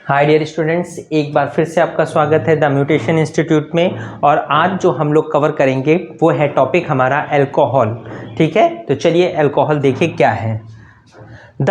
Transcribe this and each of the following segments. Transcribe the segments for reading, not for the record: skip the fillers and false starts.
Hi dear students, एक बार फिर से आपका स्वागत है द म्यूटेशन इंस्टीट्यूट में। और आज जो हम लोग कवर करेंगे वो है टॉपिक हमारा अल्कोहल। ठीक है, तो चलिए अल्कोहल देखिए क्या है। द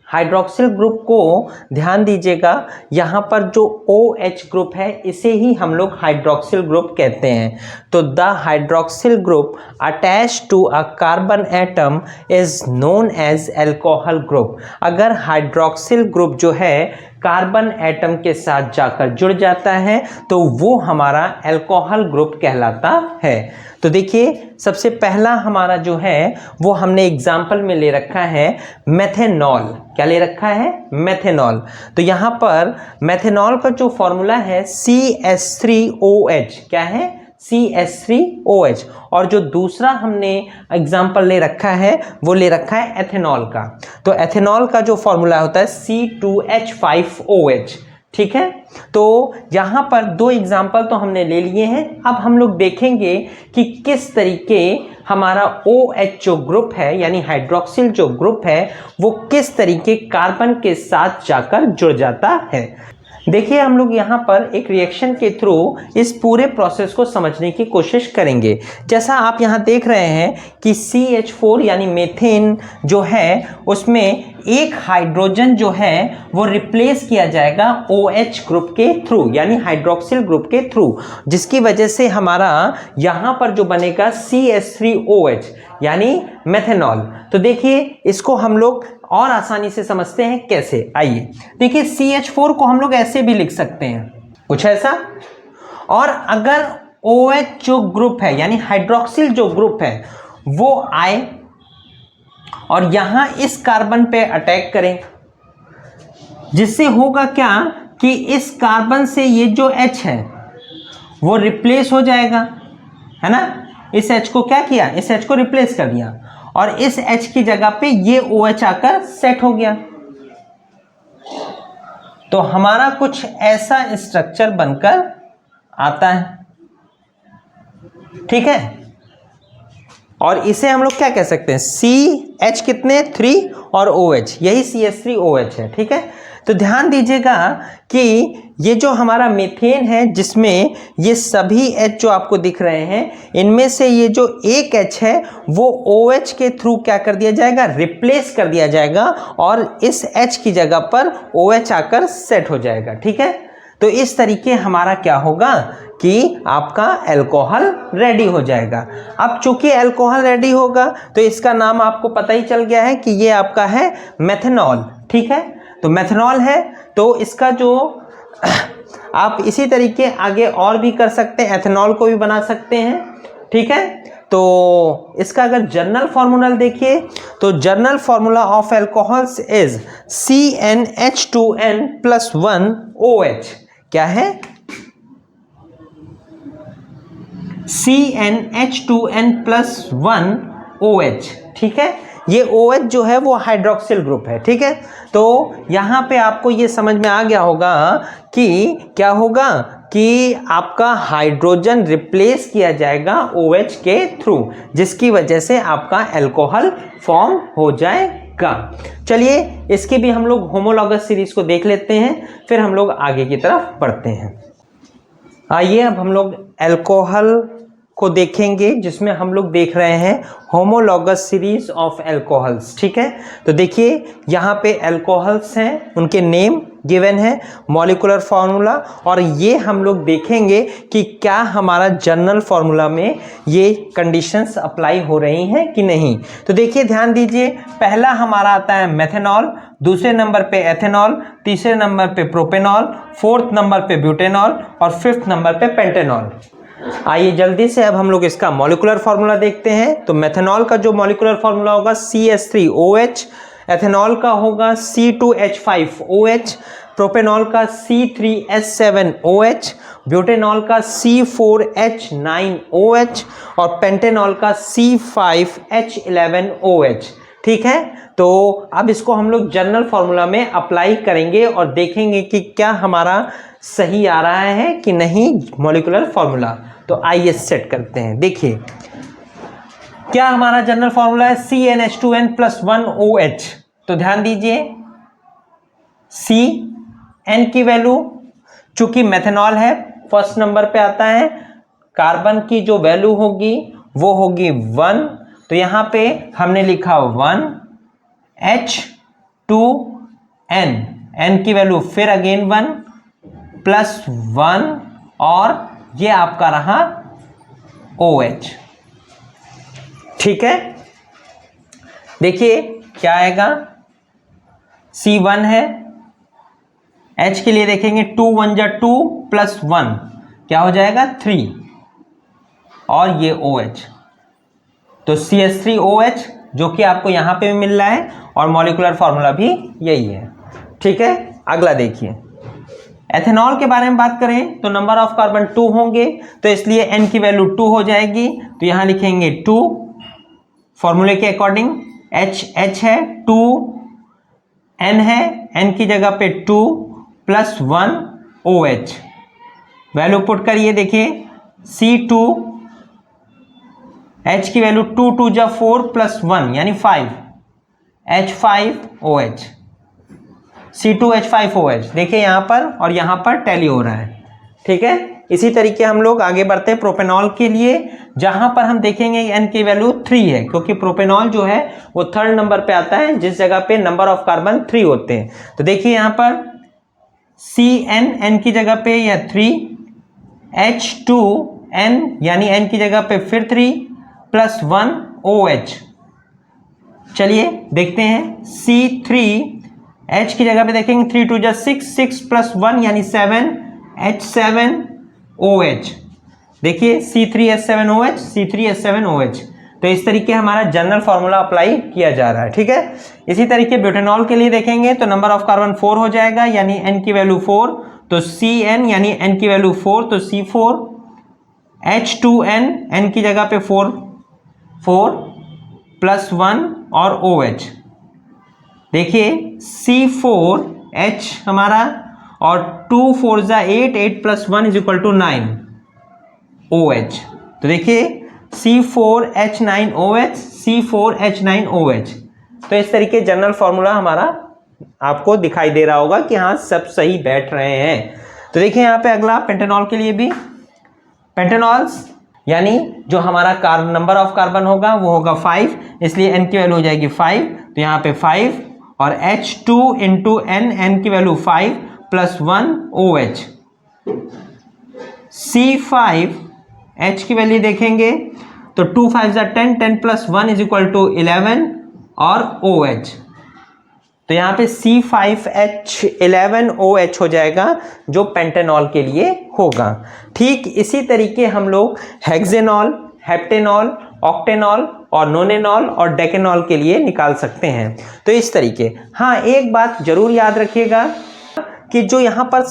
हाइड्रोक्सिल ग्रुप को ध्यान दीजिएगा, यहाँ पर जो OH ग्रुप है इसे ही हम लोग हाइड्रोक्सिल ग्रुप कहते हैं। तो the hydroxyl group attach to a carbon atom is known as alcohol group. अगर हाइड्रोक्सिल ग्रुप जो है कार्बन एटम के साथ जाकर जुड़ जाता है तो वो हमारा अल्कोहल ग्रुप कहलाता है। तो देखिए, सबसे पहला हमारा जो है वो हमने एग्जाम्पल में ले रखा है मेथेनॉल। क्या ले रखा है? मेथेनॉल। तो यहाँ पर मेथेनॉल का जो फॉर्मूला है CH3OH। क्या है? CH3OH। और जो दूसरा हमने एग्जाम्पल ले रखा है वो ले रखा है एथेनॉल का। तो एथेनॉल का जो फॉर्मूला होता है C2H5OH। ठीक है, तो यहाँ पर दो एग्जाम्पल तो हमने ले लिए हैं। अब हम लोग देखेंगे कि किस तरीके हमारा OH जो ग्रुप है यानी हाइड्रोक्सिल जो ग्रुप है वो किस तरीके कार्बन के साथ जाकर जुड़ जाता है। देखिए, हम लोग यहाँ पर एक रिएक्शन के थ्रू इस पूरे प्रोसेस को समझने की कोशिश करेंगे। जैसा आप यहाँ देख रहे हैं कि CH4 यानी मीथेन जो है उसमें एक हाइड्रोजन जो है वो रिप्लेस किया जाएगा OH ग्रुप के थ्रू यानी हाइड्रोक्सिल ग्रुप के थ्रू, जिसकी वजह से हमारा यहाँ पर जो बनेगा CH3OH यानी मेथेनॉल। तो देखिए, इसको हम लोग और आसानी से समझते हैं कैसे। आइए देखिए, CH4 को हम लोग ऐसे भी लिख सकते हैं, कुछ ऐसा। और अगर OH जो ग्रुप है यानी हाइड्रोक्सिल जो ग्रुप है वो आए और यहां इस कार्बन पे अटैक करें, जिससे होगा क्या कि इस कार्बन से ये जो H है वो रिप्लेस हो जाएगा, है ना। इस H को क्या किया? इस H को रिप्लेस कर दिया और इस H की जगह पे ये OH आकर सेट हो गया। तो हमारा कुछ ऐसा स्ट्रक्चर बनकर आता है। ठीक है, और इसे हम लोग क्या कह सकते हैं? CH कितने? 3 और OH, यही CH3OH है। ठीक है, तो ध्यान दीजिएगा कि ये जो हमारा मीथेन है जिसमें ये सभी H जो आपको दिख रहे हैं इनमें से ये जो एक H है वो OH के थ्रू क्या कर दिया जाएगा? रिप्लेस कर दिया जाएगा और इस H की जगह पर OH आकर सेट हो जाएगा। ठीक है, तो इस तरीके हमारा क्या होगा कि आपका अल्कोहल रेडी हो जाएगा। अब चूंकि अल्कोहल रेडी होगा तो इसका नाम आपको पता ही चल गया है कि ये आपका है मेथेनॉल। ठीक है, तो मेथेनॉल है तो इसका जो आप इसी तरीके आगे और भी कर सकते हैं, एथेनॉल को भी बना सकते हैं। ठीक है, तो इसका अगर जर्नल फॉर्मूला देखिए तो journal formula of alcohols is CnH2n+1OH। क्या है? CnH2n+1OH। ठीक है, ये OH जो है वो हाइड्रोक्सिल ग्रुप है। ठीक है, तो यहाँ पे आपको ये समझ में आ गया होगा कि क्या होगा कि आपका हाइड्रोजन रिप्लेस किया जाएगा OH के थ्रू, जिसकी वजह से आपका अल्कोहल फॉर्म हो जाएगा। चलिए, इसकी भी हम लोग होमोलॉगस सीरीज को देख लेते हैं, फिर हम लोग आगे की तरफ बढ़ते हैं। आइए अब हम लोग अल्कोहल को देखेंगे जिसमें हम लोग देख रहे हैं होमोलॉगस सीरीज ऑफ अल्कोहल्स। ठीक है, तो देखिए यहाँ पे अल्कोहल्स हैं, उनके नेम गिवन है, मॉलिक्यूलर फार्मूला, और ये हम लोग देखेंगे कि क्या हमारा जनरल फार्मूला में ये कंडीशंस अप्लाई हो रही हैं कि नहीं। तो देखिए, ध्यान दीजिए, पहला हमारा आता है मेथेनॉल, दूसरे नंबर पे एथेनॉल, तीसरे नंबर पे प्रोपेनॉल, फोर्थ नंबर पे ब्यूटेनॉल और फिफ्थ नंबर पे पेंटेनॉल। आइए जल्दी से अब हम लोग इसका मॉलिक्यूलर फार्मूला देखते हैं। तो मेथेनॉल का जो मॉलिक्यूलर फार्मूला होगा CH3OH, एथेनॉल का होगा C2H5OH, प्रोपेनॉल का C3H7OH, ब्यूटेनॉल का C4H9OH और पेंटेनॉल का C5H11OH। ठीक है, तो अब इसको हम लोग जनरल फार्मूला में अप्लाई करेंगे और देखेंगे कि क्या हमारा सही आ रहा है कि नहीं मॉलिक्यूलर फार्मूला। तो आइए सेट करते हैं। देखिए, क्या हमारा जनरल फार्मूला है CnH2n+1OH। तो ध्यान दीजिए, सी एन की वैल्यू, चूंकि मेथनॉल है फर्स्ट नंबर पे आता है, कार्बन की जो वैल्यू होगी वो होगी 1, तो यहां पे हमने लिखा 1 H2N, N की वैल्यू फिर अगेन 1 प्लस 1 और ये आपका रहा OH। ठीक है, देखिए क्या आएगा, C1 है, H के लिए देखेंगे 2 1 जा 2 प्लस 1 क्या हो जाएगा 3 और ये OH, तो CH3OH जो कि आपको यहां पे भी मिल रहा है और मॉलिक्यूलर फॉर्मूला भी यही है। ठीक है, अगला देखिए, एथेनॉल के बारे में बात करें तो नंबर ऑफ कार्बन 2 होंगे, तो इसलिए N की वैल्यू 2 हो जाएगी, तो यहां लिखेंगे 2 फॉर्मूले के अकॉर्डिंग, H है 2, N है, N की जगह पे 2 प्लस 1 OH, वैल्यू पुट करिए, देखिए C2 H की वैल्यू 2 2 जा 4 प्लस 1 यानी 5 H5OH, C2H5OH, देखिए यहां पर और यहां पर टैली हो रहा है। ठीक है, इसी तरीके हम लोग आगे बढ़ते हैं प्रोपेनॉल के लिए, जहां पर हम देखेंगे N की वैल्यू 3 है, क्योंकि प्रोपेनॉल जो है वो थर्ड नंबर पे आता है जिस जगह पे नंबर ऑफ कार्बन 3 होते हैं। तो देखिए यहां पर CN, N की जगह पे या 3, H2N यानी N की जगह पे फिर 3 प्लस 1 OH। चलिए देखते हैं, C3H की जगह पे देखेंगे 3 2 जा 6, 6 प्लस 1 यानी 7 H7OH, देखिए C3H7OH, C3H7OH। तो इस तरीके हमारा जनरल फॉर्मूला अप्लाई किया जा रहा है। ठीक है, इसी तरीके ब्यूटेनॉल के लिए देखेंगे तो नंबर ऑफ कार्बन 4 हो जाएगा, यानी N की वैल्यू 4, तो CN यानी N की वैल्यू 4, तो C4, H2N N की जगह पे 4 प्लस 1 और OH, देखिए C4H हमारा और 2 4 जा 8, 8 plus 1 is equal to 9 OH, तो देखिए C4H9OH, C4H9OH। तो इस तरीके जनरल फॉर्मूला हमारा आपको दिखाई दे रहा होगा कि हाँ सब सही बैठ रहे हैं। तो देखिए यहाँ पे अगला पेंटेनॉल के लिए भी, पेंटेनॉल्स यानी जो हमारा नंबर ऑफ कार्बन होगा वो होगा 5, इसलिए N की वैल्यू हो जाएगी 5, तो यहाँ पे 5 और H2 इंटू N की वैल्यू 5 प्लस 1 OH। C5H की वैल्यू देखेंगे तो 2 5 जा 10, 10 प्लस 1 इज इक्वल टू 11 और OH, तो यहाँ पे C5H11OH हो जाएगा जो पेंटेनॉल के लिए होगा। ठीक इसी तरीके हम लोग हेक्सेनॉल, हेप्टेनॉल, ऑक्टेनॉल और नोनेनॉल और डेकेनॉल के लिए निकाल सकते हैं। तो इस तरीके, हाँ एक बात जरूर याद रखिएगा कि जो यहाँ पर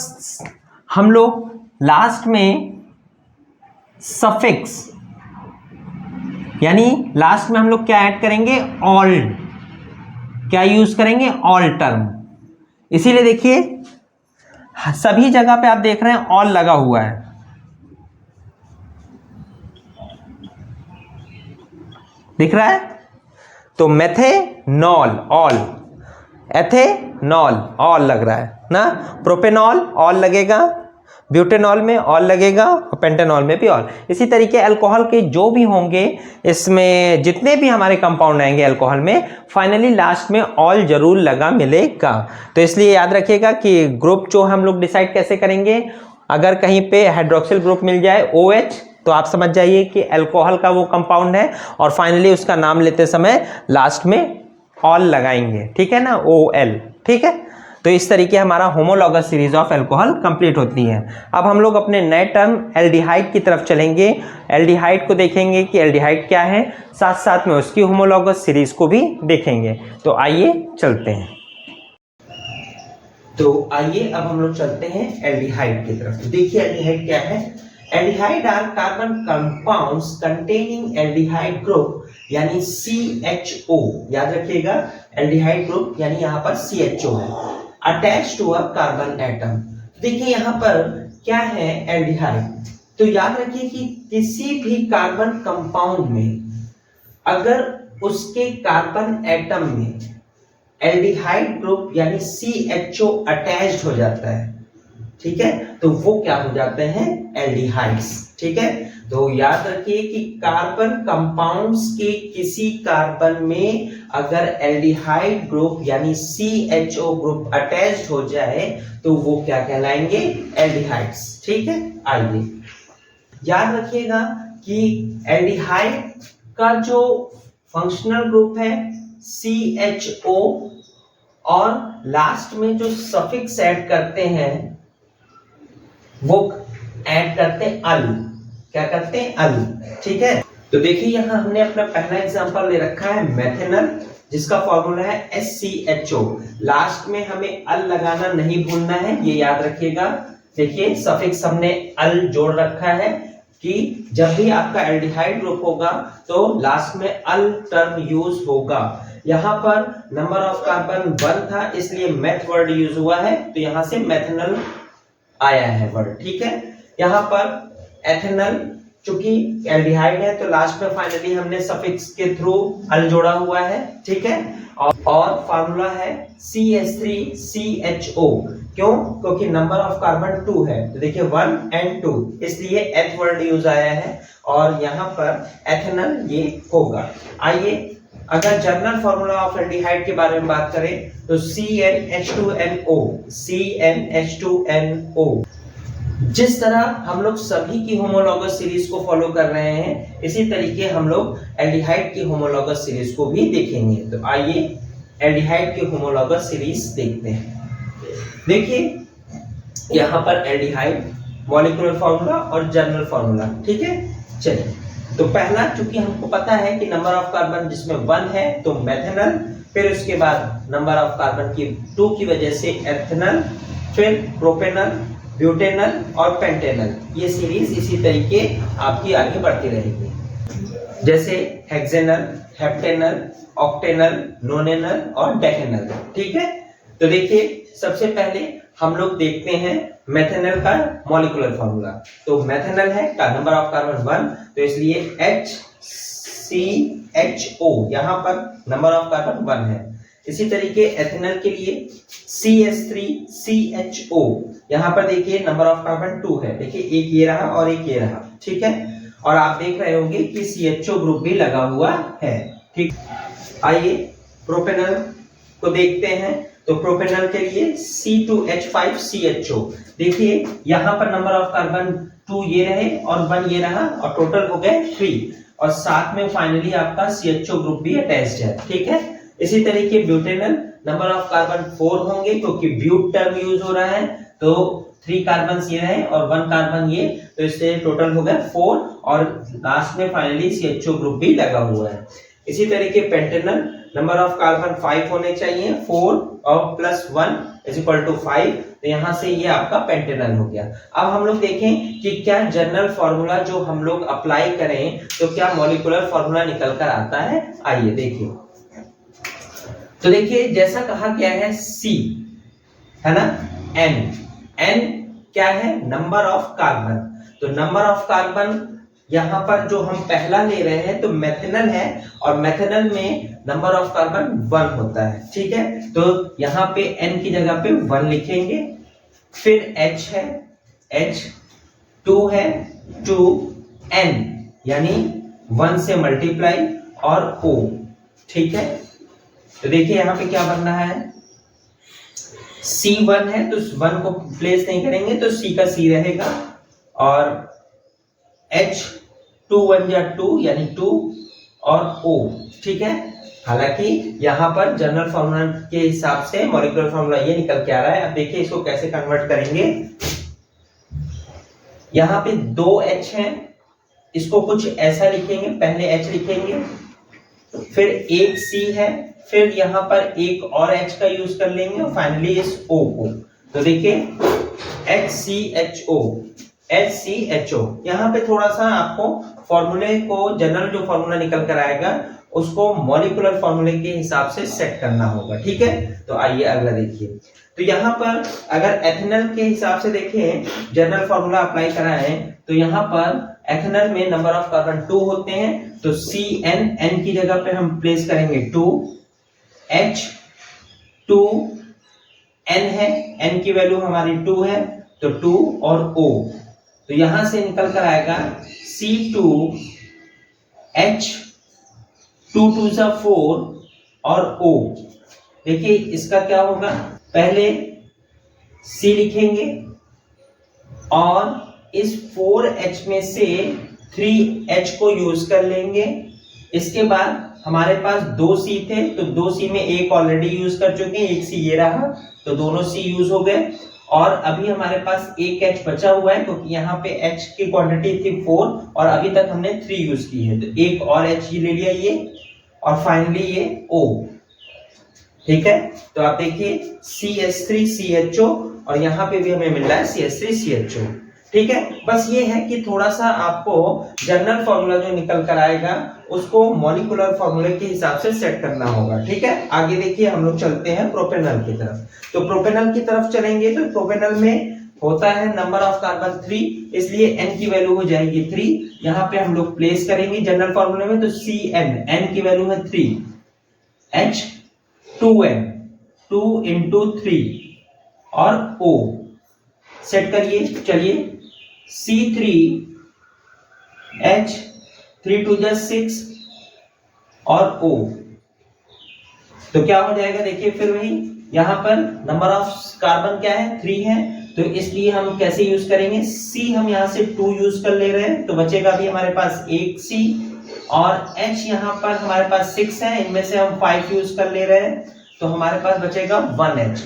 हम लोग लास्ट में सफिक्स यानी लास्ट में हम लोग क्या ऐड करेंगे, ऑल, क्या यूज करेंगे, ऑल टर्म, इसीलिए देखिए सभी जगह पे आप देख रहे हैं ऑल लगा हुआ है, दिख रहा है, तो मेथेनॉल ऑल, एथेनॉल ऑल लग रहा है ना, प्रोपेनॉल ऑल लगेगा, ब्यूटेनॉल में ऑल लगेगा और पेंटेनॉल में भी ऑल। इसी तरीके अल्कोहल के जो भी होंगे, इसमें जितने भी हमारे कंपाउंड आएंगे अल्कोहल में, फाइनली लास्ट में ऑल जरूर लगा मिलेगा। तो इसलिए याद रखिएगा कि ग्रुप जो हम लोग डिसाइड कैसे करेंगे, अगर कहीं पे हाइड्रोक्सिल ग्रुप मिल जाए OH तो आप समझ जाइए कि अल्कोहल का वो कंपाउंड है, और फाइनली उसका नाम लेते समय लास्ट में ऑल लगाएंगे, ठीक है ना, OL। ठीक है, तो इस तरीके हमारा homologous series of alcohol complete होती है। अब हम लोग अपने नए टर्म एल्डिहाइड की तरफ चलेंगे, एल्डिहाइड को देखेंगे कि एल्डिहाइड क्या है, साथ साथ में उसकी होमोलॉगस सीरीज को भी देखेंगे। तो आइए चलते हैं, तो आइए अब हम लोग चलते हैं एल्डिहाइड की तरफ। तो देखिए एल्डिहाइड क्या है, aldehyde are carbon compounds containing aldehyde group यानी CHO, याद रखिएगा एल्डिहाइड ग्रुप यानी यहाँ पर CHO है, attach to a carbon atom. देखिए यहाँ पर क्या है एल्डिहाइड, तो याद रखिए कि किसी भी कार्बन कंपाउंड में अगर उसके कार्बन एटम में एल्डिहाइड ग्रुप यानी CHO अटैच्ड हो जाता है, ठीक है, तो वो क्या हो जाते हैं, एल्डिहाइड्स, ठीक है। तो याद रखिए कि कार्बन कंपाउंड्स के किसी कार्बन में अगर एल्डिहाइड ग्रुप यानी CHO ग्रुप अटैच्ड हो जाए तो वो क्या कहलाएंगे, एल्डिहाइड्स, ठीक है। आइए याद रखिएगा कि एल्डिहाइड का जो फंक्शनल ग्रुप है CHO और लास्ट में जो सफिक्स ऐड करते हैं वो ऐड करते हैं अल, क्या करते हैं, अल, ठीक है। तो देखिए यहां हमने अपना पहला एग्जांपल ले रखा है मेथेनॉल, जिसका फॉर्मूला है SCHO, लास्ट में हमें अल लगाना नहीं भूलना है, ये याद रखिएगा। देखिए सफिक्स हमने अल जोड़ रखा है कि जब भी आपका एल्डिहाइड ग्रुप होगा तो लास्ट में अल टर्म यूज होगा। यहाँ पर नंबर ऑफ कार्बन 1 था इसलिए मेथ वर्ड यूज हुआ है, तो यहां से मेथेनॉल आया है वर्ड, ठीक है। यहाँ पर एथेनॉल चूंकि एल्डिहाइड है तो लास्ट में फाइनली हमने सफिक्स के थ्रू अल जोड़ा हुआ है, ठीक है। और फार्मूला है CH3CHO, क्यों, क्योंकि नंबर ऑफ कार्बन 2 है, तो देखिए 1 और 2 इसलिए एथ वर्ड यूज आया है और यहाँ पर एथेनॉल ये होगा। आइए अगर जनरल फार्मूला ऑफ एल्डिहाइड के बारे में बात करें तो CnH2nO, CnH2nO। जिस तरह हम लोग सभी की होमोलॉगस सीरीज को फॉलो कर रहे हैं इसी तरीके हम लोग एल्डिहाइड की होमोलॉगस सीरीज को भी देखेंगे। तो आइए एल्डिहाइड की होमोलॉगस सीरीज देखते हैं। देखिए यहाँ पर एल्डिहाइड मॉलिक्यूलर फार्मूला और जनरल फार्मूला, ठीक है। चलिए तो पहला चूंकि हमको पता है कि नंबर ऑफ कार्बन जिसमें 1 है तो मेथेनॉल, फिर उसके बाद नंबर ऑफ कार्बन की 2 की वजह से एथेनॉल, फिर प्रोपेनॉल, ब्यूटेनॉल और पेंटेनॉल, ये सीरीज इसी तरीके आपकी आगे बढ़ती रहेगी, जैसे हेक्सेनॉल, हेप्टेनॉल, ऑक्टेनॉल, नोनेनॉल और डेकेनॉल, ठीक है। तो देखिए सबसे पहले हम लोग देखते हैं मेथेनॉल का मॉलिक्यूलर फार्मूला। तो मेथेनॉल है का नंबर ऑफ कार्बन 1, तो इसलिए HCHO, यहाँ पर नंबर ऑफ कार्बन 1 है। इसी तरीके एथेनॉल के लिए CH3CHO, यहाँ पर देखिए नंबर ऑफ कार्बन 2 है, देखिए एक ये रहा और एक ये रहा, ठीक है। और आप देख रहे होंगे कि CHO ग्रुप भी लगा हुआ है, ठीक। आइए प्रोपेनॉल को देखते हैं, तो प्रोपेनॉल के लिए C2H5CHO, देखिए यहाँ पर नंबर ऑफ कार्बन 2 ये रहे और 1 ये रहा और टोटल हो गए 3 और साथ में फाइनली आपका CHO ग्रुप भी अटैच्ड है, ठीक है। इसी तरीके ब्यूटेनॉल नंबर ऑफ कार्बन 4 होंगे क्योंकि ब्यूट टर्म यूज हो रहा है, तो 3 कार्बन ये रहे और 1 कार्बन ये, तो इससे टोटल हो गया 4 और लास्ट में फाइनली CHO ग्रुप भी लगा हुआ है। इसी तरीके पेंटेनॉल नंबर ऑफ कार्बन 5 होने चाहिए, 4 और प्लस 1 इज इक्वल टू 5, तो यहाँ से ये आपका पेंटेनॉल हो गया। अब हम लोग देखें कि क्या जनरल फार्मूला जो हम लोग अप्लाई करें तो क्या मॉलिक्यूलर फार्मूला निकल कर आता है। आइए देखिए, तो देखिए जैसा कहा गया है C है ना, N क्या है, नंबर ऑफ कार्बन, तो नंबर ऑफ कार्बन यहाँ पर जो हम पहला ले रहे हैं तो मेथेनॉल है और मेथेनॉल में नंबर ऑफ कार्बन 1 होता है, ठीक है। तो यहाँ पे N की जगह पे 1 लिखेंगे, फिर H है, H 2 है, 2 N यानी 1 से मल्टीप्लाई और O, ठीक है। तो देखिए यहाँ पे क्या बन रहा है, C1 है तो 1 को प्लेस नहीं करेंगे तो C का C रहेगा और H 2 1 जा 2 यानी 2 और O, ठीक है। हालांकि यहाँ पर जनरल फार्मूला के हिसाब से मॉलिक्यूलर फार्मूला ये निकल के आ रहा है। अब देखिए इसको कैसे कन्वर्ट करेंगे। यहाँ पे 2 H हैं, इसको कुछ ऐसा लिखेंगे, पहले H लिखेंगे, फिर एक C है, फिर यहाँ पर एक और H का यूज कर लेंगे और फाइनली इस O को, तो देखिए HCHO। यहाँ पे थोड़ा सा आपको फॉर्मूले को, जनरल जो फॉर्मूला निकल कर आएगा उसको मॉलिक्यूलर फॉर्मूले के हिसाब से सेट करना होगा, ठीक है। तो आइए अगला देखिए, तो यहाँ पर अगर एथेनॉल के हिसाब से देखें जनरल फॉर्मूला अप्लाई कराएं तो यहाँ पर एथेनॉल में नंबर ऑफ कार्बन 2 होते हैं, तो CN की जगह पे हम प्लेस करेंगे 2, H 2n है, n की वैल्यू हमारी 2 है, तो 2 और O, तो यहां से निकल कर आएगा C2H, 2 2 सा 4 और O। देखिए इसका क्या होगा, पहले C लिखेंगे और इस 4H में से 3H को यूज कर लेंगे। इसके बाद हमारे पास 2C थे, तो 2C में एक ऑलरेडी यूज कर चुके हैं, एक C ये रहा, तो दोनों C यूज हो गए। और अभी हमारे पास एक H बचा हुआ है, क्योंकि यहाँ पे H की क्वांटिटी थी 4 और अभी तक हमने 3 यूज की है, तो एक और H ले लिया ये, और फाइनली ये O। ठीक है, तो आप देखिए CH3CHO और यहाँ पे भी हमें मिल रहा है CH3CHO। ठीक है, बस ये है कि थोड़ा सा आपको जनरल फॉर्मूला जो निकल कर आएगा उसको मॉलिक्यूलर फॉर्मूले के हिसाब से सेट करना होगा। ठीक है, आगे देखिए हम लोग चलते हैं प्रोपेनॉल की तरफ। तो प्रोपेनॉल की तरफ चलेंगे तो प्रोपेनॉल में होता है नंबर ऑफ कार्बन 3, इसलिए n की वैल्यू हो जाएगी 3। यहाँ पे हम लोग प्लेस करेंगे जनरल फॉर्मूले में, तो Cn, n की वैल्यू है 3, H 2n, 2 into 3 और O सेट करिए। चलिए C3H 3 2 6 और O, तो क्या हो जाएगा, देखिए फिर वही यहां पर नंबर ऑफ कार्बन क्या है 3 है, तो इसलिए हम कैसे यूज करेंगे, C हम यहां से 2 यूज कर ले रहे हैं, तो बचेगा अभी हमारे पास एक C, और H यहां पर हमारे पास 6 है, इनमें से हम 5 यूज कर ले रहे हैं, तो हमारे पास बचेगा 1H।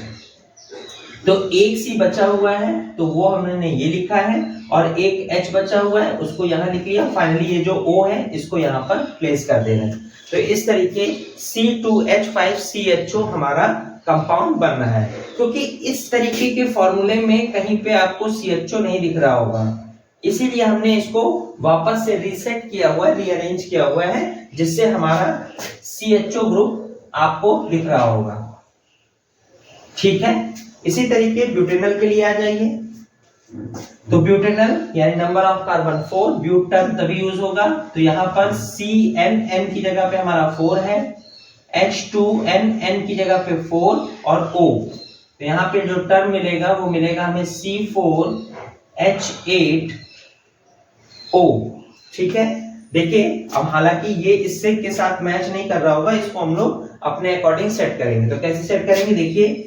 तो एक C बचा हुआ है तो वो हमने ये लिखा है, और एक H बचा हुआ है उसको यहाँ लिख लिया। फाइनली ये जो O है इसको यहाँ पर प्लेस कर देना है। तो इस तरीके C2H5CHO हमारा कंपाउंड बन रहा है, क्योंकि इस तरीके के फॉर्मूले में कहीं पे आपको CHO नहीं दिख रहा होगा, इसीलिए हमने इसको वापस से रीसेट किया हुआ है, रीअरेंज किया हुआ है, जिससे हमारा CHO ग्रुप आपको दिख रहा होगा। ठीक है, इसी तरीके ब्यूटेनॉल के लिए आ जाइए। तो ब्यूटेनॉल यानी नंबर ऑफ कार्बन 4, ब्यूटन तभी यूज होगा, तो यहाँ पर CN की जगह पे हमारा 4 है, H2N की जगह पे 4 और O, तो यहाँ पे जो टर्म मिलेगा वो मिलेगा हमें C4H8O। ठीक है, देखिए अब हालांकि ये इससे के साथ मैच नहीं कर रहा होगा, इसको हम लोग अपने अकॉर्डिंग सेट करेंगे। तो कैसे सेट करेंगे, देखिए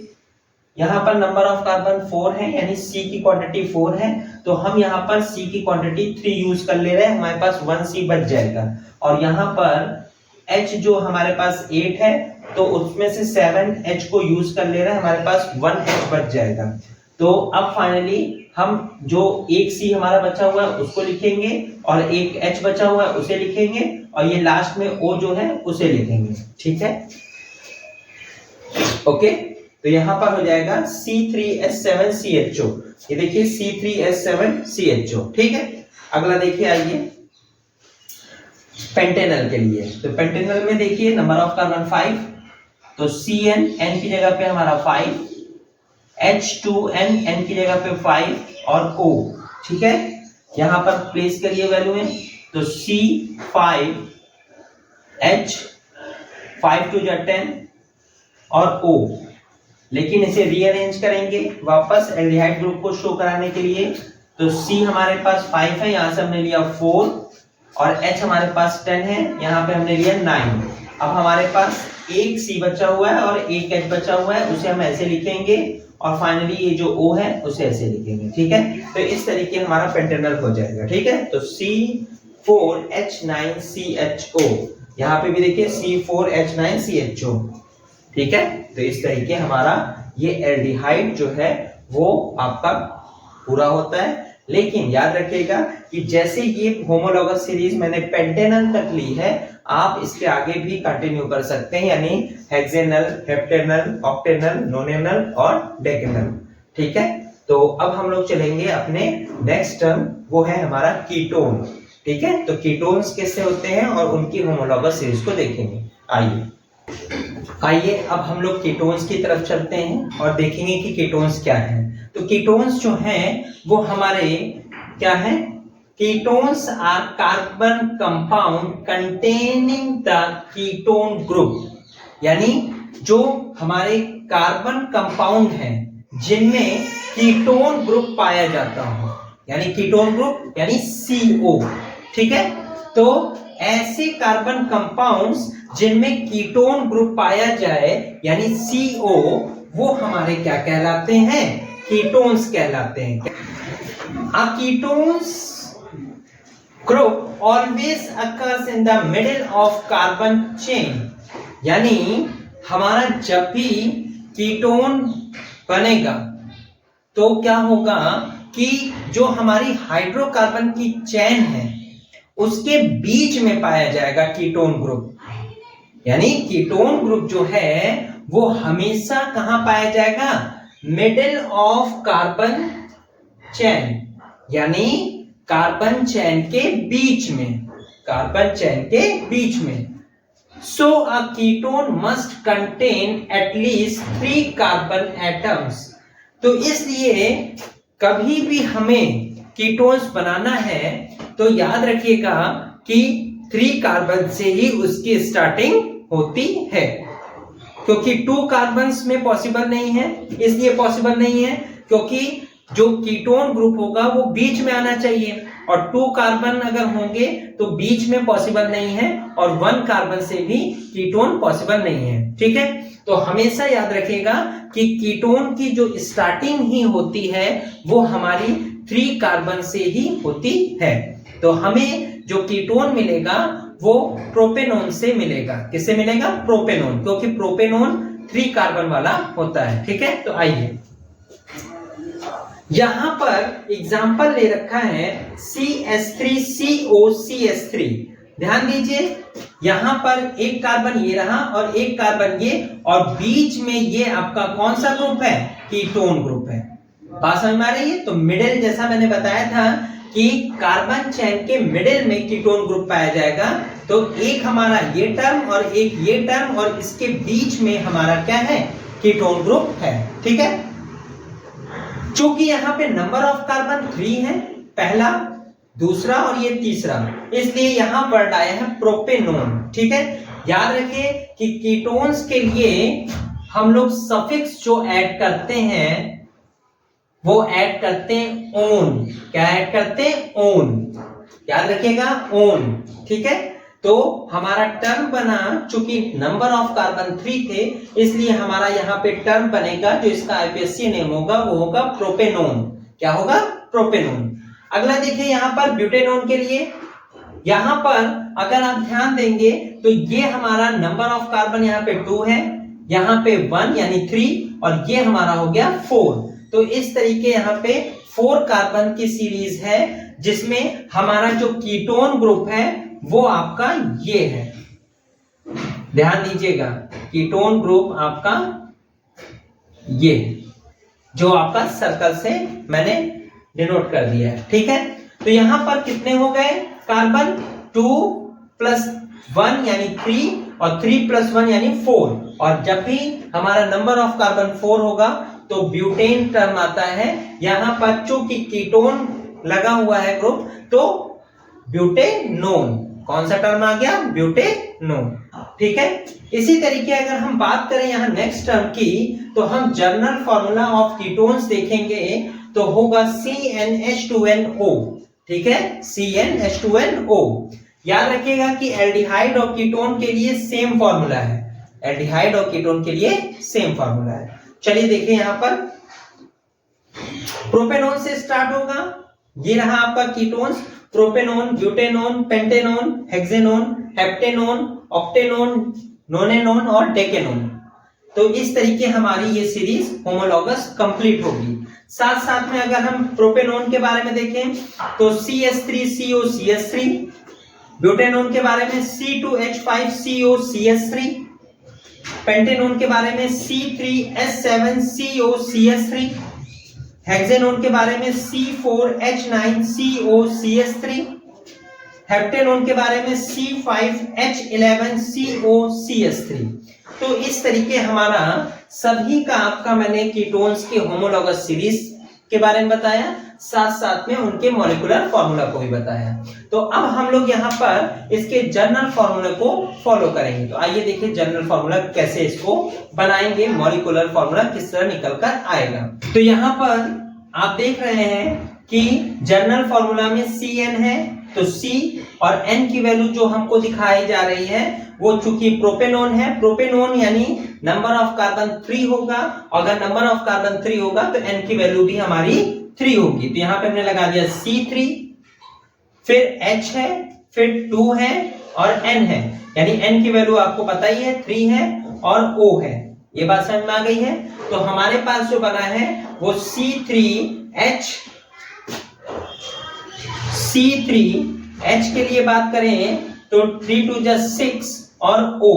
यहाँ पर नंबर ऑफ कार्बन 4 है, यानी C की क्वांटिटी 4 है, तो हम यहाँ पर C की क्वांटिटी 3 यूज कर ले रहे हैं, हमारे पास 1C बच जाएगा। और यहाँ पर H जो हमारे पास 8 है, तो उसमें से 7H को यूज कर ले रहे हैं, हमारे पास 1H बच जाएगा। तो अब फाइनली हम जो एक C हमारा बचा हुआ है उसको लिखेंगे, और एक H बचा हुआ है उसे लिखेंगे, और ये लास्ट में O जो है उसे लिखेंगे। ठीक है, ओके, तो यहां पर हो जाएगा C3H7CHO। ये देखिए C3H7CHO। ठीक है, अगला देखिए आइए पेंटेनॉल के लिए। तो पेंटेनॉल में देखिए नंबर ऑफ कार्बन 5, तो CN N की जगह पे हमारा 5, H2N की जगह पे 5 और O। ठीक है, यहां पर प्लेस करिए वैल्यू में, तो C5H 5 2 10 और O, लेकिन इसे रीअरेंज करेंगे वापस एल्डिहाइड ग्रुप को शो कराने के लिए। तो C हमारे पास 5 है, यहां से हमने लिया 4, और H हमारे पास 10 है, यहां पे हमने लिया 9। अब हमारे पास एक C बचा हुआ है और एक H बचा हुआ है, उसे हम ऐसे लिखेंगे, और फाइनली ये जो O है उसे ऐसे लिखेंगे। ठीक है, तो इस तरीके हमारा पेंटेनॉल हो जाएगा। ठीक है, तो C4H9CHO, यहाँ पे भी देखिए C4H9CHO। ठीक है, तो इस तरीके हमारा ये एल्डिहाइड जो है वो आपका पूरा होता है। लेकिन याद रखिएगा कि जैसे ये होमोलॉगस सीरीज मैंने पेंटेनॉल तक ली है, आप इसके आगे भी कंटिन्यू कर सकते हैं, यानी हेक्सेनॉल, हेप्टेनॉल, ऑक्टेनॉल, नोनेनॉल और डेकेनॉल। ठीक है, तो अब हम लोग चलेंगे अपने नेक्स्ट टर्म, वो है हमारा कीटोन। ठीक है, तो कीटोन्स कैसे होते हैं और उनकी होमोलॉगस सीरीज को देखेंगे। आइए अब हम लोग कीटोन्स की तरफ चलते हैं और देखेंगे कि कीटोन्स क्या हैं। तो कीटोन्स जो हैं वो हमारे क्या हैं, ketones are carbon compound containing the ketone group. यानी जो हमारे कार्बन कंपाउंड हैं जिनमें कीटोन ग्रुप पाया जाता हो, यानी कीटोन ग्रुप यानी CO, ठीक है। तो ऐसे कार्बन कंपाउंड्स जिनमें कीटोन ग्रुप पाया जाए यानी CO, वो हमारे क्या कहलाते हैं? कीटोन्स कहलाते हैं। A ketones group always occurs in the middle of carbon chain, यानी हमारा जब भी कीटोन बनेगा तो क्या होगा कि जो हमारी हाइड्रोकार्बन की चेन है उसके बीच में पाया जाएगा कीटोन ग्रुप। यानी कीटोन ग्रुप जो है वो हमेशा कहां पाया जाएगा? मिडिल ऑफ कार्बन चेन, यानी कार्बन चेन के बीच में, कार्बन चेन के बीच में। So a ketone must contain at least 3 carbon atoms. तो इसलिए कभी भी हमें कीटोन्स बनाना है तो याद रखिएगा कि 3 कार्बन से ही उसकी स्टार्टिंग होती है, क्योंकि 2 कार्बन्स में पॉसिबल नहीं है। इसलिए पॉसिबल नहीं है क्योंकि जो कीटोन ग्रुप होगा वो बीच में आना चाहिए, और 2 कार्बन अगर होंगे तो बीच में पॉसिबल नहीं है, और 1 कार्बन से भी कीटोन पॉसिबल नहीं है, ठीक है। तो हमेशा याद रखिएगा कि कीटोन की जो स्टार्टिंग ही होती है वो हमारी 3 कार्बन से ही होती है। तो हमें जो कीटोन मिलेगा वो प्रोपेनोन से मिलेगा। किससे मिलेगा? प्रोपेनोन, क्योंकि प्रोपेनोन 3 कार्बन वाला होता है, ठीक है। तो आइए यहां पर एग्जाम्पल ले रखा है CH3COCH3। ध्यान दीजिए, यहां पर एक कार्बन ये रहा और एक कार्बन ये, और बीच में ये आपका कौन सा ग्रुप है? कीटोन ग्रुप है। बात समझ में आ रही है? तो मिडिल, जैसा मैंने बताया था कि कार्बन चेन के मिडिल में कीटोन ग्रुप पाया जाएगा, तो एक हमारा ये टर्म और एक ये टर्म, और इसके बीच में हमारा क्या है? कीटोन ग्रुप है, ठीक है। चूंकि यहाँ पे नंबर ऑफ कार्बन 3 है, पहला, दूसरा और ये तीसरा, इसलिए यहां वर्ड आया है प्रोपेनोन, ठीक है। याद रखिए कि कीटोन्स के लिए हम लोग सफिक्स जो ऐड करते हैं वो ऐड करते हैं ओन। क्या ऐड करते हैं? ओन। याद रखिएगा, ओन, ठीक है। तो हमारा टर्म बना, चूंकि नंबर ऑफ कार्बन 3 थे इसलिए हमारा यहाँ पे टर्म बनेगा, जो इसका आईपीएससी नेम होगा वो होगा प्रोपेनोन। क्या होगा? प्रोपेनोन। अगला देखिए यहाँ पर ब्यूटेनोन के लिए, यहाँ पर अगर आप ध्यान देंगे तो ये हमारा नंबर ऑफ कार्बन यहाँ पे 2 है, यहाँ पे 1 यानी 3, और ये हमारा हो गया 4। तो इस तरीके यहाँ पे 4 कार्बन की सीरीज है जिसमें हमारा जो कीटोन ग्रुप है वो आपका ये है। ध्यान दीजिएगा, कीटोन ग्रुप आपका ये जो आपका सर्कल से मैंने डिनोट कर दिया है, ठीक है। तो यहां पर कितने हो गए कार्बन? 2 + 1 यानी 3, और 3 + 1 यानी 4, और जब भी हमारा नंबर ऑफ कार्बन 4 होगा तो ब्यूटेन टर्म आता है। यहां पर चूंकि कीटोन लगा हुआ है ग्रुप, तो ब्यूटेनोन, कौन सा टर्म आ गया? ब्यूटेनोन, ठीक है। इसी तरीके अगर हम बात करें यहाँ नेक्स्ट टर्म की, तो हम जनरल फॉर्मूला ऑफ कीटोन्स देखेंगे तो होगा CnH2nO, ठीक है, CnH2nO। याद रखिएगा कि एल्डिहाइड और कीटोन के लिए सेम फॉर्मूला है, एल्डिहाइड और कीटोन के लिए सेम फॉर्मूला है। चलिए देखिए, यहाँ पर प्रोपेनोन से स्टार्ट होगा, ये रहा आपका कीटोन्स, प्रोपेनोन, ब्यूटेनोन, पेंटेनोन, हेक्सेनोन, हेप्टेनोन, ऑक्टेनोन, नोनेनोन और डेकेनोन। तो इस तरीके हमारी ये सीरीज होमोलॉगस कंप्लीट होगी। साथ साथ में अगर हम प्रोपेनोन के बारे में देखें तो CH3COCH3, ब्यूटेनोन के बारे में C2H5COCH3, पेंटेनोन के बारे में C3H7COCH3, हेक्सेनोन के बारे में C4H9COCH3, हेप्टेनोन के बारे में C5H11COCH3। तो इस तरीके हमारा सभी का आपका मैंने कीटोन्स के होमोलॉगस सीरीज के बारे में बताया। साथ साथ में उनके मॉलिक्यूलर फॉर्मूला को भी बताया। तो अब हम लोग यहाँ पर इसके जनरल फॉर्मूला को फॉलो करेंगे। तो आइए देखिए जनरल फॉर्मूला कैसे इसको बनाएंगे, मॉलिक्यूलर फॉर्मूला किस तरह निकल कर आएगा। तो यहाँ पर आप देख रहे हैं कि जनरल फॉर्मूला में Cn है, तो C और N की वैल्यू जो हमको दिखाई जा रही है वो चूंकि प्रोपेनोन है, प्रोपेनोन यानी नंबर ऑफ कार्बन 3 होगा, अगर नंबर ऑफ कार्बन 3 होगा तो N की वैल्यू भी हमारी 3 होगी। तो यहाँ पे हमने लगा दिया C3, फिर H है, फिर 2 है और N है, यानी N की वैल्यू आपको पता ही है 3 है और O है। ये बात समझ में आ गई है। तो हमारे पास जो बना है वो C3H के लिए बात करें तो 3 2 जा 6 और O,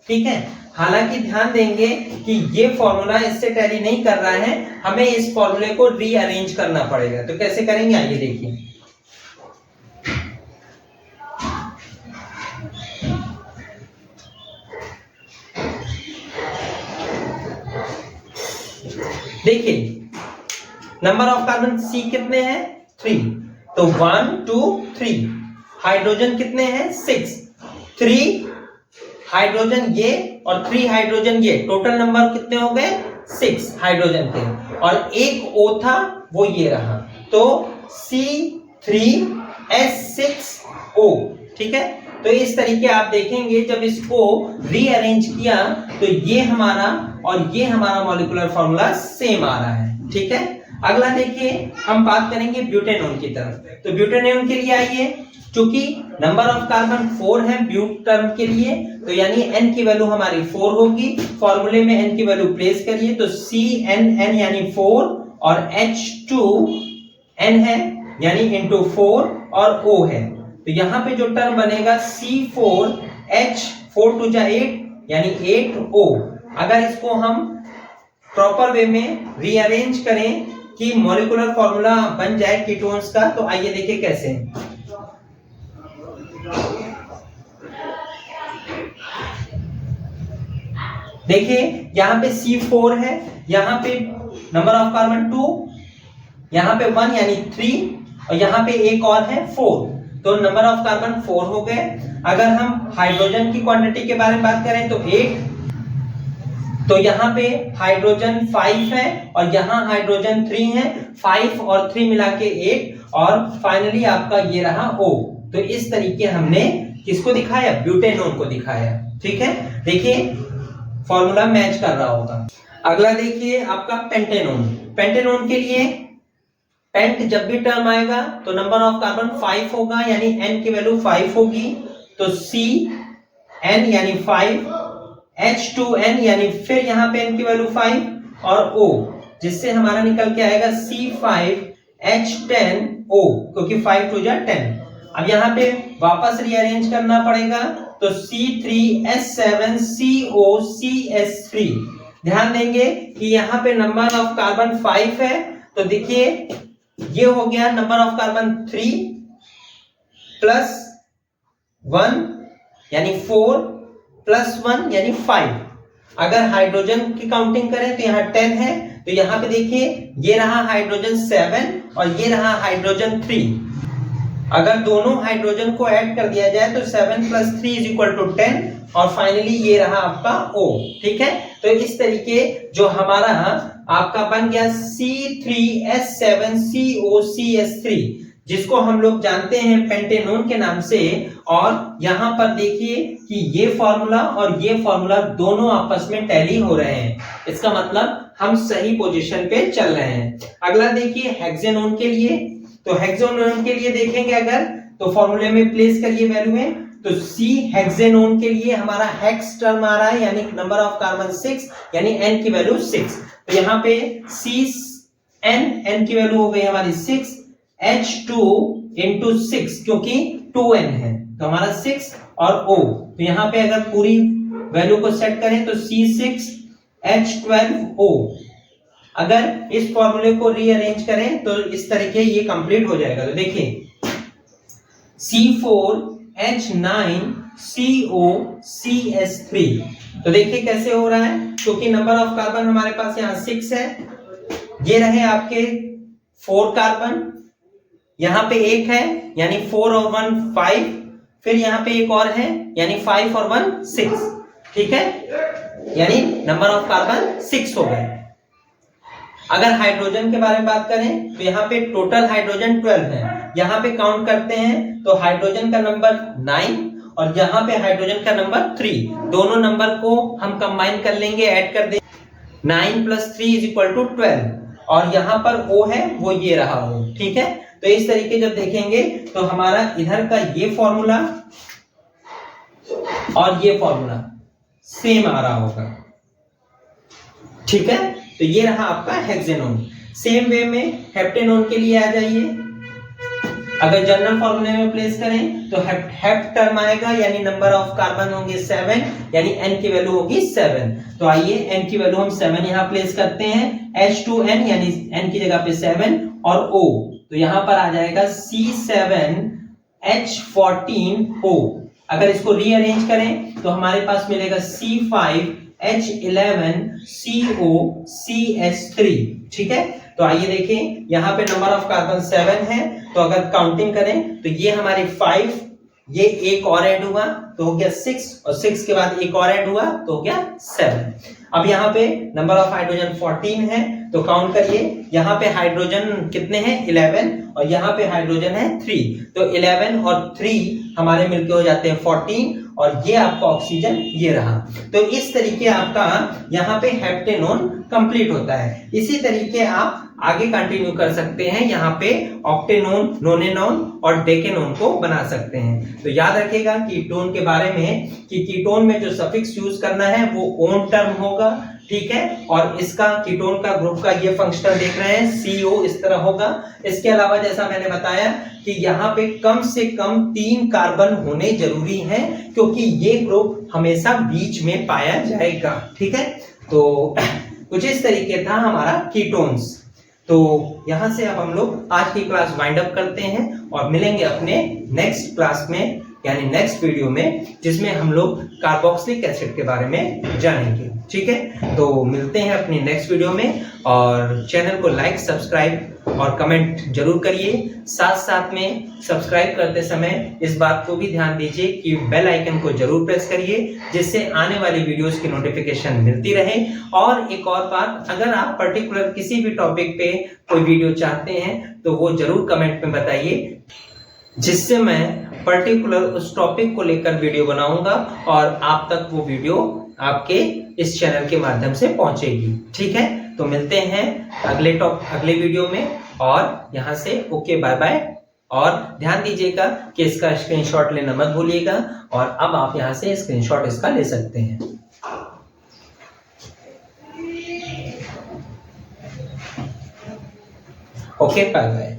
ठीक है। हालांकि ध्यान देंगे कि ये फॉर्मूला इससे टैली नहीं कर रहा है, हमें इस फॉर्मूले को रीअरेंज करना पड़ेगा। तो कैसे करेंगे आइए देखिए। देखिए नंबर ऑफ कार्बन C कितने हैं 3, तो 1 2 3, हाइड्रोजन कितने हैं 6, 3 हाइड्रोजन ये और 3 हाइड्रोजन ये, टोटल नंबर कितने हो गए 6 हाइड्रोजन के, और एक O था वो ये रहा, तो C3H6O, ठीक है। तो इस तरीके आप देखेंगे जब इसको रीअरेंज किया तो ये हमारा और ये हमारा मॉलिक्यूलर फॉर्मूला सेम आ रहा है, ठीक है। अगला देखिए हम बात करेंगे ब्यूटेनॉन की तरफ। तो ब्यूटेनॉन के लिए आइए, चूंकि नंबर ऑफ कार्बन 4 है ब्यूट टर्म के लिए, तो यानी N की वैल्यू हमारी 4 होगी। फॉर्मूले में N की वैल्यू प्लेस करिए तो CnN यानी 4 और H2N है यानी इंटू 4 और O है, तो यहाँ पे जो टर्म बनेगा C4H 4 2 जा 8 यानी 8O। अगर इसको हम प्रॉपर वे में रीअरेंज करें कि मॉलिक्यूलर फॉर्मूला बन जाए कीटोन्स का, तो आइए देखिए कैसे। देखिए यहाँ पे C4 है, यहाँ पे नंबर ऑफ कार्बन 2, यहाँ पे 1 यानी 3 और यहाँ पे एक और है 4, तो नंबर ऑफ कार्बन 4 हो गए। अगर हम हाइड्रोजन की क्वांटिटी के बारे में बात करें तो 8, तो यहाँ पे हाइड्रोजन 5 है और यहाँ हाइड्रोजन 3 है, 5 और 3 मिला के 8 और फाइनली आपका ये रहा O। तो इस तरीके हमने किसको दिखाया, ब्यूटेनॉन को दिखाया, ठीक है। देखिए फॉर्मूला मैच कर रहा होगा। अगला देखिए आपका पेंटेनॉन। पेंटेनॉन के लिए पेंट जब भी टर्म आएगा तो नंबर ऑफ कार्बन 5 होगा यानी N की वैल्यू 5 होगी, तो CN यानी 5, H2N यानी फिर यहाँ पे N की वैल्यू 5 और O, जिससे हमारा निकल के आएगा C5H10O, क्योंकि 5 2 जा 10। अब यहाँ पे वापस रीअरेंज करना पड़ेगा तो C3H7COCS3। ध्यान देंगे कि यहाँ पे नंबर ऑफ कार्बन 5 है, तो देखिए ये हो गया नंबर ऑफ कार्बन 3 प्लस 1 यानी 4 प्लस 1 यानी 5। अगर हाइड्रोजन की काउंटिंग करें तो यहाँ 10 है, तो यहाँ पे देखिए ये रहा हाइड्रोजन 7 और ये रहा हाइड्रोजन 3। अगर दोनों हाइड्रोजन को ऐड कर दिया जाए तो 7 + 3 = 10 और फाइनली ये रहा आपका O, ठीक है। तो इस तरीके जो हमारा आपका बन गया C3H7COCS3, जिसको हम लोग जानते हैं पेंटेनॉन के नाम से, और यहाँ पर देखिए कि ये फॉर्मूला और ये फॉर्मूला दोनों आपस में टैली हो रहे हैं, इसका मतलब हम सही पोजीशन पे चल रहे हैं। अगला देखिए हेक्सेनॉन के लिए। तो हेक्सेनॉन के लिए देखेंगे अगर तो फॉर्मूले में प्लेस करिए वैल्यू में, तो C हेक्सेनॉन के लिए हमारा हेक्स टर्म आ रहा है यानी नंबर ऑफ कार्बन 6 यानी N की वैल्यू 6, तो यहाँ पे N की वैल्यू हो गई हमारी 6, H2 × 6 क्योंकि 2N है तो हमारा 6 और O, तो यहाँ पे अगर पूरी वैल्यू को सेट करें तो C6H12O। अगर इस फॉर्मूले को रीअरेंज करें तो इस तरीके ये कंप्लीट हो जाएगा। तो देखिए C4H9COCS3, तो देखिए कैसे हो रहा है, क्योंकि नंबर ऑफ कार्बन हमारे पास यहाँ 6 है, ये रहे आपके 4 कार्बन, यहां पे एक है यानी 4 और 1 5, फिर यहां पे एक और है यानी 5 और 1 6, ठीक है, यानी नंबर ऑफ कार्बन 6 हो गए। अगर हाइड्रोजन के बारे में बात करें तो यहाँ पे टोटल हाइड्रोजन 12 है, यहाँ पे काउंट करते हैं तो हाइड्रोजन का नंबर 9 और यहाँ पे हाइड्रोजन का नंबर 3, दोनों नंबर को हम कंबाइन कर लेंगे, ऐड कर देंगे, 9 + 3 = 12 और यहाँ पर O है वो ये रहा O, ठीक है। तो इस तरीके जब देखेंगे तो हमारा इधर का ये फॉर्मूला और ये फॉर्मूला सेम आ रहा होगा, ठीक है। तो ये रहा आपका हेक्सेनोन। सेम वे में हेप्टेनोन के लिए आ जाइए। अगर जनरल फॉर्मूले में प्लेस करें तो हेप्ट टर्म आएगा यानी नंबर ऑफ कार्बन होंगे 7 यानी n की वैल्यू होगी 7। तो आइए n की वैल्यू हम 7 यहां प्लेस करते हैं, H2n यानी n की जगह पे 7 और O, तो यहां पर आ जाएगा C7H14O। अगर इसको रीअरेंज करें तो हमारे पास मिलेगा C5H11COCH3, ठीक है। तो आइए देखें, यहाँ पे नंबर ऑफ कार्बन 7 है, तो अगर काउंटिंग करें तो ये हमारे 5, ये एक और ऐड हुआ तो हो गया 6 और 6 के बाद एक और ऐड हुआ तो हो गया 7। अब यहाँ पे नंबर ऑफ हाइड्रोजन 14 है, तो काउंट करिए, यहाँ पे हाइड्रोजन कितने हैं 11 और यहाँ पे हाइड्रोजन है 3, तो 11 और 3 हमारे मिलके हो जाते हैं 14 और ये आपका ऑक्सीजन ये रहा। तो इस तरीके आपका यहाँ पे हेप्टेनोन कंप्लीट होता है। इसी तरीके आप आगे कंटिन्यू कर सकते हैं, यहाँ पे ऑक्टेनोन, नोनेनोन और डेकेनोन को बना सकते हैं। तो याद रखिएगा कीटोन के बारे में कि कीटोन में जो सफिक्स यूज करना है वो ओन टर्म होगा, ठीक है। और इसका कीटोन का ग्रुप का ये फंक्शनल देख रहे हैं CO इस तरह होगा। इसके अलावा जैसा मैंने बताया कि यहाँ पे कम से कम 3 कार्बन होने जरूरी हैं क्योंकि ये ग्रुप हमेशा बीच में पाया जाएगा, ठीक है। तो कुछ इस तरीके था हमारा कीटोन्स। तो यहां से अब हम लोग आज की क्लास वाइंड अप करते हैं और मिलेंगे अपने नेक्स्ट क्लास में यानी नेक्स्ट वीडियो में, जिसमें हम लोग कार्बोक्सिलिक एसिड के बारे में जानेंगे, ठीक है। तो मिलते हैं अपनी नेक्स्ट वीडियो में और चैनल को लाइक, सब्सक्राइब और कमेंट जरूर करिए। साथ साथ में सब्सक्राइब करते समय इस बात को भी ध्यान दीजिए कि बेल आइकन को जरूर प्रेस करिए जिससे आने वाली वीडियोस की नोटिफिकेशन मिलती रहे। और एक और बात, अगर आप पर्टिकुलर किसी भी टॉपिक पे कोई वीडियो चाहते हैं तो वो जरूर कमेंट में बताइए, जिससे मैं पर्टिकुलर उस टॉपिक को लेकर वीडियो बनाऊंगा और आप तक वो वीडियो आपके इस चैनल के माध्यम से पहुंचेगी, ठीक है। तो मिलते हैं अगले वीडियो में और यहाँ से ओके बाय बाय। और ध्यान दीजिएगा कि इसका स्क्रीनशॉट लेना मत भूलिएगा और अब आप यहाँ से स्क्रीनशॉट इसका ले सकते हैं। Okay bye bye.